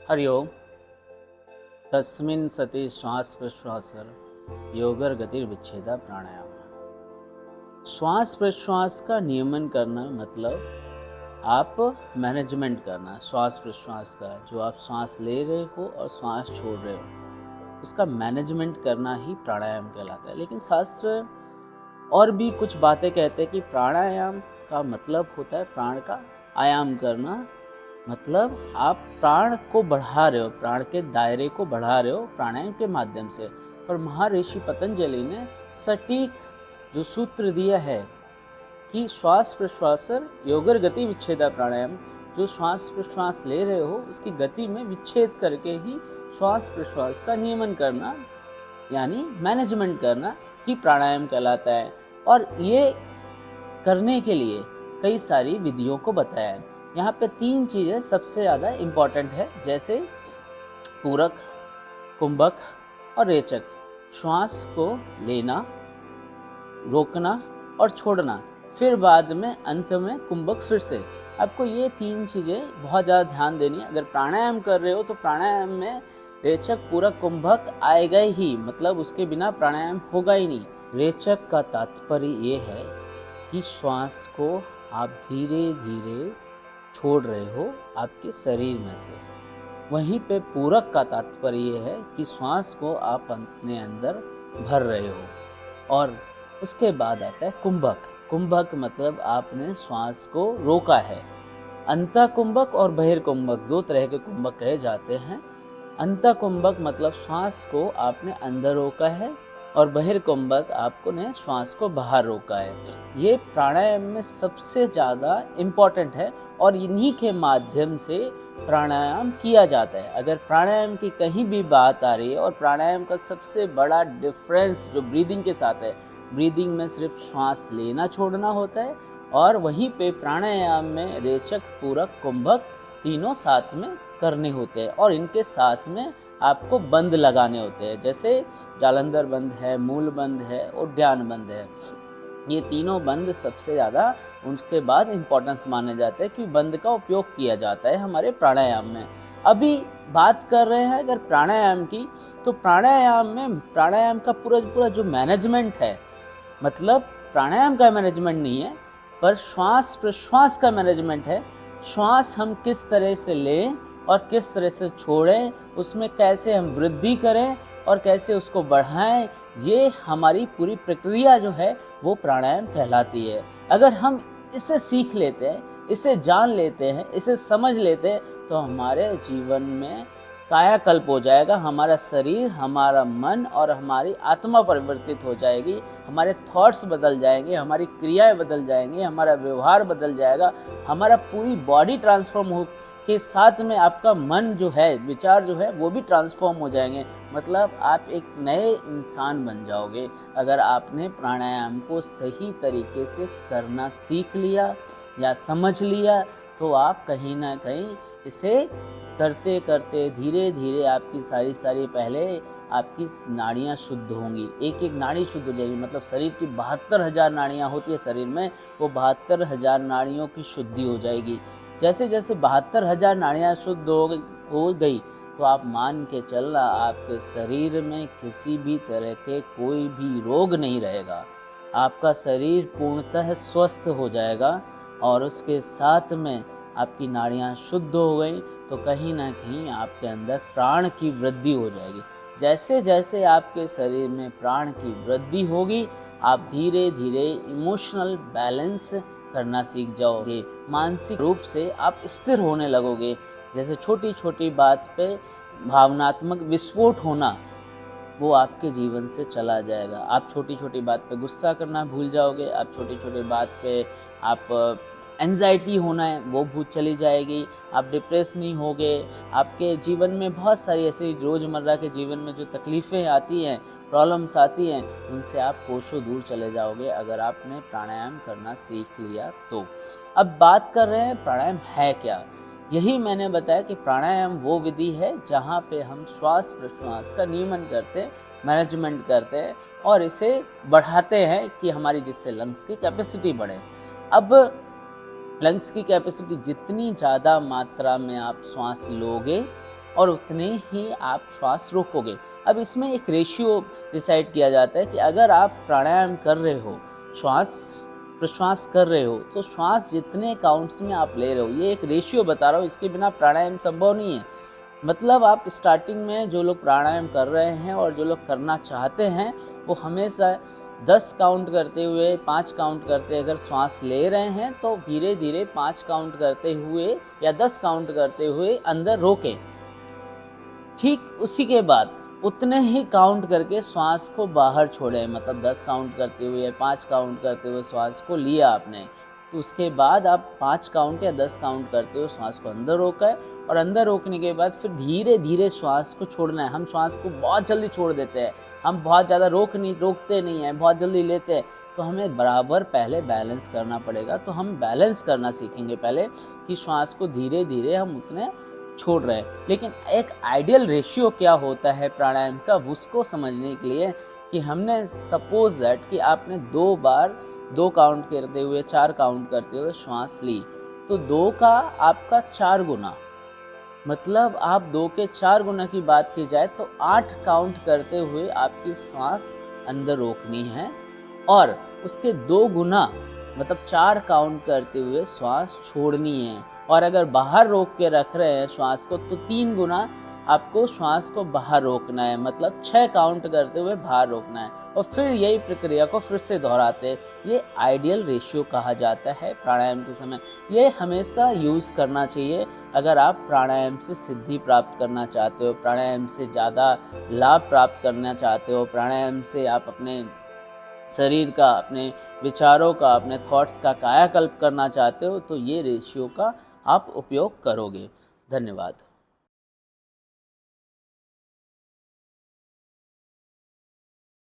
हरि ओम। तस्मिन् सति श्वास प्रश्वासर योगर गतिर्विच्छेदा प्राणायाम। श्वास प्रश्वास का नियमन करना मतलब आप मैनेजमेंट करना श्वास प्रश्वास का, जो आप श्वास ले रहे हो और श्वास छोड़ रहे हो उसका मैनेजमेंट करना ही प्राणायाम कहलाता है। लेकिन शास्त्र और भी कुछ बातें कहते हैं कि प्राणायाम का मतलब होता है प्राण का आयाम करना, मतलब आप प्राण को बढ़ा रहे हो, प्राण के दायरे को बढ़ा रहे हो प्राणायाम के माध्यम से। और महर्षि पतंजलि ने सटीक जो सूत्र दिया है कि श्वास प्रश्वास योगर गति विच्छेदा प्राणायाम, जो श्वास प्रश्वास ले रहे हो उसकी गति में विच्छेद करके ही श्वास प्रश्वास का नियमन करना यानी मैनेजमेंट करना ही प्राणायाम कहलाता है। और ये करने के लिए कई सारी विधियों को बताया है। यहाँ पे 3 चीज़ें सबसे ज़्यादा इम्पॉर्टेंट है, जैसे पूरक, कुंभक और रेचक। श्वास को लेना, रोकना और छोड़ना, फिर बाद में अंत में कुंभक फिर से। आपको ये 3 चीज़ें बहुत ज़्यादा ध्यान देनी है। अगर प्राणायाम कर रहे हो तो प्राणायाम में रेचक, पूरक, कुंभक आएगा ही, मतलब उसके बिना प्राणायाम होगा ही नहीं। रेचक का तात्पर्य ये है कि श्वास को आप धीरे धीरे छोड़ रहे हो आपके शरीर में से। वहीं पे पूरक का तात्पर्य ये है कि श्वास को आप अपने अंदर भर रहे हो। और उसके बाद आता है कुंभक। कुंभक मतलब आपने श्वास को रोका है। अंतः कुंभक और बहिर्कुंभक 2 तरह के कुंभक कहे जाते हैं। अंतः कुंभक मतलब श्वास को आपने अंदर रोका है और बहिर्कुंभक आपको ने श्वास को बाहर रोका है। ये प्राणायाम में सबसे ज़्यादा इम्पॉर्टेंट है और इन्हीं के माध्यम से प्राणायाम किया जाता है। अगर प्राणायाम की कहीं भी बात आ रही है, और प्राणायाम का सबसे बड़ा डिफरेंस जो ब्रीदिंग के साथ है, ब्रीदिंग में सिर्फ श्वास लेना छोड़ना होता है और वहीं पे प्राणायाम में रेचक, पूरक, कुंभक तीनों साथ में करने होते हैं और इनके साथ में आपको बंद लगाने होते हैं, जैसे जालंधर बंद है, मूल बंद है और ध्यान बंद है। ये तीनों बंद सबसे ज़्यादा उनके बाद इम्पोर्टेंस माने जाते हैं कि बंद का उपयोग किया जाता है हमारे प्राणायाम में। अभी बात कर रहे हैं अगर प्राणायाम की, तो प्राणायाम में प्राणायाम का पूरा जो मैनेजमेंट है, मतलब प्राणायाम का मैनेजमेंट नहीं है पर श्वास प्रश्वास का मैनेजमेंट है। श्वास हम किस तरह से लें और किस तरह से छोड़ें, उसमें कैसे हम वृद्धि करें और कैसे उसको बढ़ाएं, ये हमारी पूरी प्रक्रिया जो है वो प्राणायाम कहलाती है। अगर हम इसे सीख लेते हैं, इसे जान लेते हैं, इसे समझ लेते हैं, तो हमारे जीवन में कायाकल्प हो जाएगा। हमारा शरीर, हमारा मन और हमारी आत्मा परिवर्तित हो जाएगी। हमारे थॉट्स बदल जाएंगे, हमारी क्रियाएं बदल जाएंगे, हमारा व्यवहार बदल जाएगा, हमारा पूरी बॉडी ट्रांसफॉर्म हो के साथ में आपका मन जो है, विचार जो है वो भी ट्रांसफॉर्म हो जाएंगे। मतलब आप एक नए इंसान बन जाओगे अगर आपने प्राणायाम को सही तरीके से करना सीख लिया या समझ लिया। तो आप कहीं ना कहीं इसे करते करते धीरे धीरे आपकी सारी पहले आपकी नाड़ियाँ शुद्ध होंगी, एक एक नाड़ी शुद्ध हो जाएगी। मतलब शरीर की 72,000 नाड़ियाँ होती है शरीर में, वो 72,000 नाड़ियों की शुद्धि हो जाएगी। जैसे जैसे 72,000 नाड़ियाँ शुद्ध हो गई तो आप मान के चलना आपके शरीर में किसी भी तरह के कोई भी रोग नहीं रहेगा। आपका शरीर पूर्णतः स्वस्थ हो जाएगा और उसके साथ में आपकी नाड़ियाँ शुद्ध हो गई तो कहीं ना कहीं आपके अंदर प्राण की वृद्धि हो जाएगी। जैसे जैसे आपके शरीर में प्राण की वृद्धि होगी, आप धीरे धीरे इमोशनल बैलेंस करना सीख जाओगे। मानसिक रूप से आप स्थिर होने लगोगे। जैसे छोटी छोटी बात पे भावनात्मक विस्फोट होना वो आपके जीवन से चला जाएगा। आप छोटी छोटी बात पे गुस्सा करना भूल जाओगे। आप छोटी छोटी बात पे आप एंजाइटी होना है वो भूल चली जाएगी। आप डिप्रेस नहीं होगे। आपके जीवन में बहुत सारी ऐसी रोज़मर्रा के जीवन में जो तकलीफ़ें आती हैं, प्रॉब्लम्स आती हैं, उनसे आप कोसों दूर चले जाओगे अगर आपने प्राणायाम करना सीख लिया तो। अब बात कर रहे हैं प्राणायाम है क्या। यही मैंने बताया कि प्राणायाम वो विधि है जहाँ पे हम श्वास प्रश्वास का नियमन करते हैं, मैनेजमेंट करते हैं और इसे बढ़ाते हैं कि हमारी जिससे लंग्स की कैपेसिटी बढ़े। अब लंग्स की कैपेसिटी जितनी ज़्यादा मात्रा में आप श्वास लोगे और उतने ही आप श्वास रोकोगे। अब इसमें एक रेशियो डिसाइड किया जाता है कि अगर आप प्राणायाम कर रहे हो, श्वास प्रश्वास कर रहे हो, तो श्वास जितने काउंट्स में आप ले रहे हो, ये एक रेशियो बता रहा हूँ, इसके बिना प्राणायाम संभव नहीं है। मतलब आप स्टार्टिंग में जो लोग प्राणायाम कर रहे हैं और जो लोग करना चाहते हैं, वो हमेशा 10 काउंट करते हुए 5 काउंट करते अगर श्वास ले रहे हैं, तो धीरे धीरे 5 काउंट करते हुए या 10 काउंट करते हुए अंदर रोकें। ठीक उसी के बाद उतने ही काउंट करके श्वास को बाहर छोड़ें। मतलब 10 काउंट करते हुए या 5 काउंट करते हुए श्वास को लिया आपने, तो उसके बाद आप 5 काउंट या 10 काउंट करते हुए श्वास को अंदर रोका है, और अंदर रोकने के बाद फिर धीरे धीरे श्वास को छोड़ना है। हम श्वास को बहुत जल्दी छोड़ देते हैं, हम बहुत ज़्यादा रोकते नहीं हैं, बहुत जल्दी लेते हैं, तो हमें बराबर पहले बैलेंस करना पड़ेगा। तो हम बैलेंस करना सीखेंगे पहले कि श्वास को धीरे धीरे हम उतने छोड़ रहे हैं। लेकिन एक आइडियल रेशियो क्या होता है प्राणायाम का, उसको समझने के लिए कि हमने सपोज दैट कि आपने 2 बार 2 काउंट करते हुए 4 काउंट करते हुए श्वास ली, तो 2 का आपका 4 गुना, मतलब आप 2 के 4 गुना की बात की जाए तो 8 काउंट करते हुए आपकी श्वास अंदर रोकनी है, और उसके 2 गुना मतलब 4 काउंट करते हुए श्वास छोड़नी है। और अगर बाहर रोक के रख रहे हैं श्वास को, तो 3 गुना आपको श्वास को बाहर रोकना है, मतलब 6 काउंट करते हुए बाहर रोकना है, और फिर यही प्रक्रिया को फिर से दोहराते हैं। ये आइडियल रेशियो कहा जाता है प्राणायाम के समय। ये हमेशा यूज़ करना चाहिए अगर आप प्राणायाम से सिद्धि प्राप्त करना चाहते हो, प्राणायाम से ज़्यादा लाभ प्राप्त करना चाहते हो, प्राणायाम से आप अपने शरीर का, अपने विचारों का, अपने थॉट्स का कायाकल्प करना चाहते हो, तो ये रेशियो का आप उपयोग करोगे। धन्यवाद।